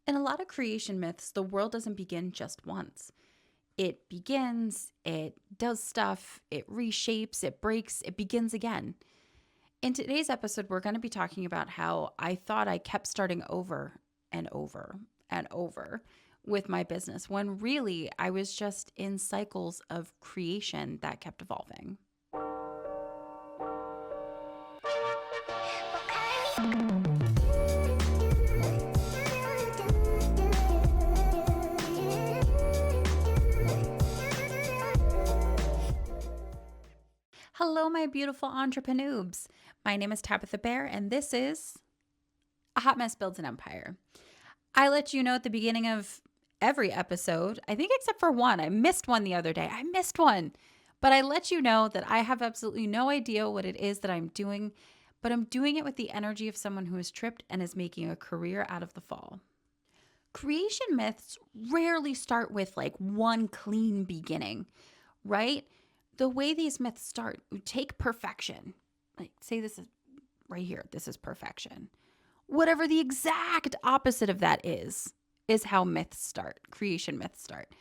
In a lot of creation myths, the world doesn't begin just once. It begins, it does stuff, it reshapes, it breaks, it begins again. In today's episode, we're going to be talking about how I thought I kept starting over and over and over with my business when really I was just in cycles of creation that kept evolving. Hello, my beautiful entrepreneurs. My name is Tabitha Bear, and this is A Hot Mess Builds an Empire. I let you know at the beginning of every episode, I think except for one. I missed one the other day. I missed one. But I let you know that I have absolutely no idea what it is that I'm doing, but I'm doing it with the energy of someone who is tripped and is making a career out of the fall. Creation myths rarely start with like one clean beginning, right? The way these myths start, you take perfection. Like, say this is right here, this is perfection. Whatever the exact opposite of that is how myths start, creation myths start.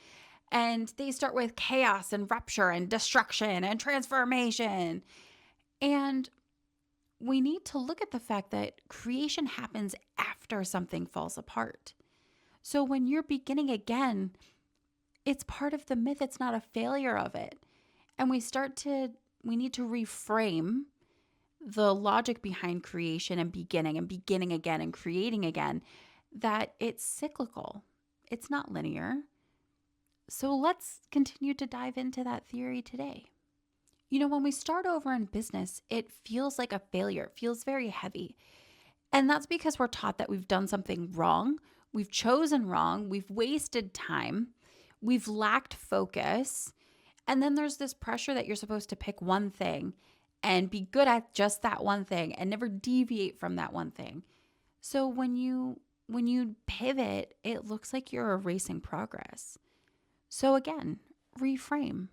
And they start with chaos and rupture and destruction and transformation. And we need to look at the fact that creation happens after something falls apart. So when you're beginning again, it's part of the myth. It's not a failure of it. And we need to reframe the logic behind creation and beginning again and creating again, that it's cyclical. It's not linear. So let's continue to dive into that theory today. You know, when we start over in business, it feels like a failure. It feels very heavy. And that's because we're taught that we've done something wrong. We've chosen wrong. We've wasted time. We've lacked focus. And then there's this pressure that you're supposed to pick one thing and be good at just that one thing and never deviate from that one thing. So when you pivot, it looks like you're erasing progress. So again, reframe,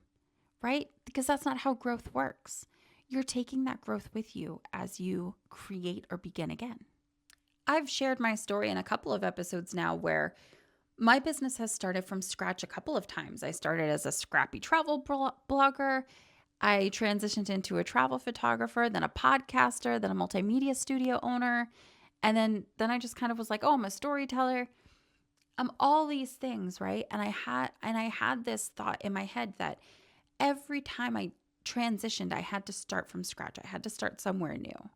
right? Because that's not how growth works. You're taking that growth with you as you create or begin again. I've shared my story in a couple of episodes now where my business has started from scratch a couple of times. I started as a scrappy travel blogger. I transitioned into a travel photographer, then a podcaster, then a multimedia studio owner. And then I just kind of was like, oh, I'm a storyteller. I'm all these things, right? And I had this thought in my head that every time I transitioned, I had to start from scratch. I had to start somewhere new.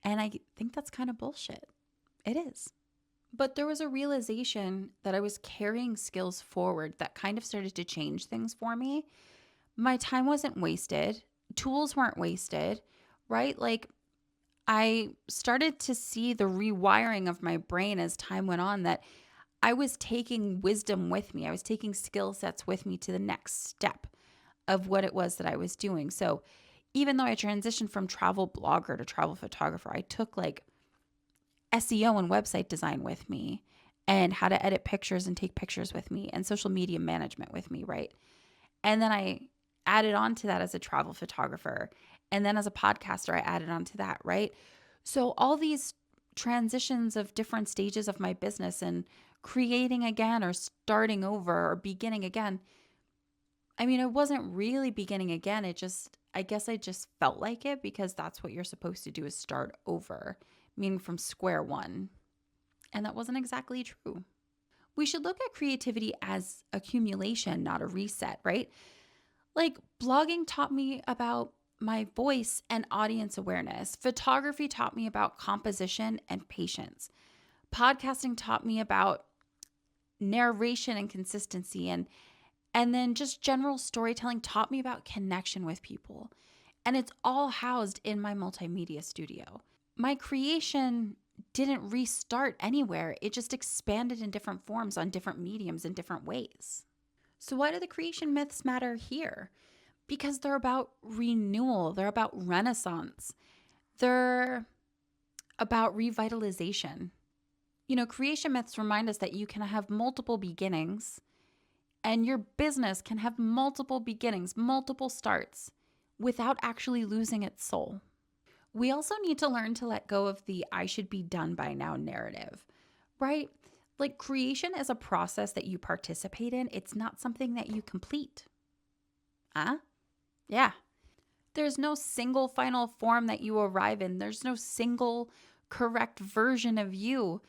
And I think that's kind of bullshit. It is. But there was a realization that I was carrying skills forward that kind of started to change things for me. My time wasn't wasted. Tools weren't wasted, right? Like I started to see the rewiring of my brain as time went on, that I was taking wisdom with me. I was taking skill sets with me to the next step of what it was that I was doing. So even though I transitioned from travel blogger to travel photographer, I took like SEO and website design with me, and how to edit pictures and take pictures with me, and social media management with me, right? And then I added on to that as a travel photographer. And then as a podcaster, I added on to that, right? So all these transitions of different stages of my business and creating again or starting over or beginning again. I mean, it wasn't really beginning again. I guess I just felt like it, because that's what you're supposed to do, is start over, meaning from square one. And that wasn't exactly true. We should look at creativity as accumulation, not a reset, right? Like blogging taught me about my voice and audience awareness. Photography taught me about composition and patience. Podcasting taught me about narration and consistency, and then just general storytelling taught me about connection with people. And it's all housed in my multimedia studio. My creation didn't restart anywhere. It just expanded in different forms on different mediums in different ways. So why do the creation myths matter here? Because they're about renewal. They're about renaissance. They're about revitalization. You know, creation myths remind us that you can have multiple beginnings, and your business can have multiple beginnings, multiple starts, without actually losing its soul. We also need to learn to let go of the I should be done by now narrative, right? Like creation is a process that you participate in. It's not something that you complete. Huh? Yeah. There's no single final form that you arrive in. There's no single correct version of you.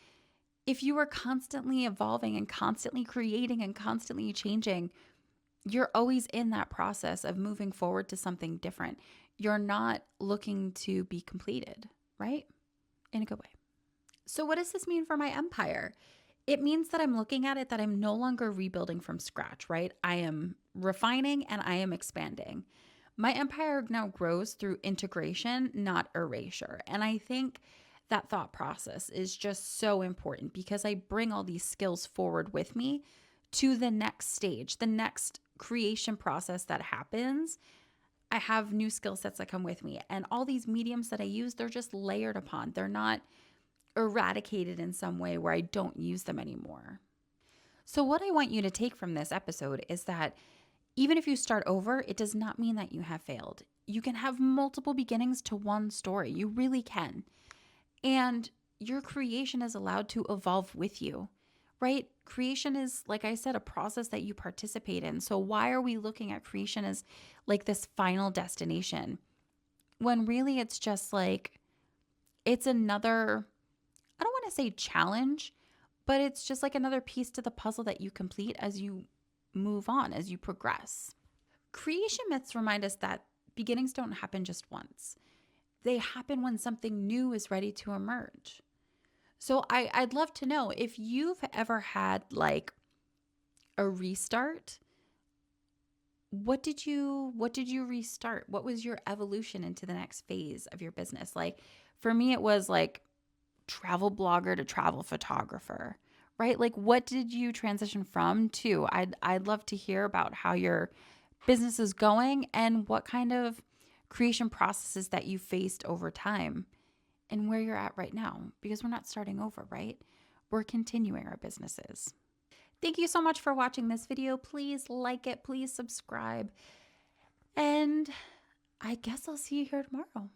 If you are constantly evolving and constantly creating and constantly changing, you're always in that process of moving forward to something different. You're not looking to be completed, right? In a good way. So, what does this mean for my empire? It means that I'm looking at it that I'm no longer rebuilding from scratch, right? I am refining and I am expanding. My empire now grows through integration, not erasure. And I think that thought process is just so important because I bring all these skills forward with me to the next stage, the next creation process that happens. I have new skill sets that come with me. And all these mediums that I use, they're just layered upon. They're not eradicated in some way where I don't use them anymore. So, what I want you to take from this episode is that even if you start over, it does not mean that you have failed. You can have multiple beginnings to one story. You really can. And your creation is allowed to evolve with you, right? Creation is, like I said, a process that you participate in. So, why are we looking at creation as like this final destination when really it's just like, it's another, I don't want to say challenge, but it's just like another piece to the puzzle that you complete as you move on, as you progress. Creation myths remind us that beginnings don't happen just once. They happen when something new is ready to emerge. So I'd love to know if you've ever had like a restart. What did you restart? What was your evolution into the next phase of your business? Like for me, it was like travel blogger to travel photographer, right? Like what did you transition from to? I'd love to hear about how your business is going and what kind of creation processes that you faced over time and where you're at right now because we're not starting over, right? We're continuing our businesses. Thank you so much for watching this video. Please like it, please subscribe. And I guess I'll see you here tomorrow.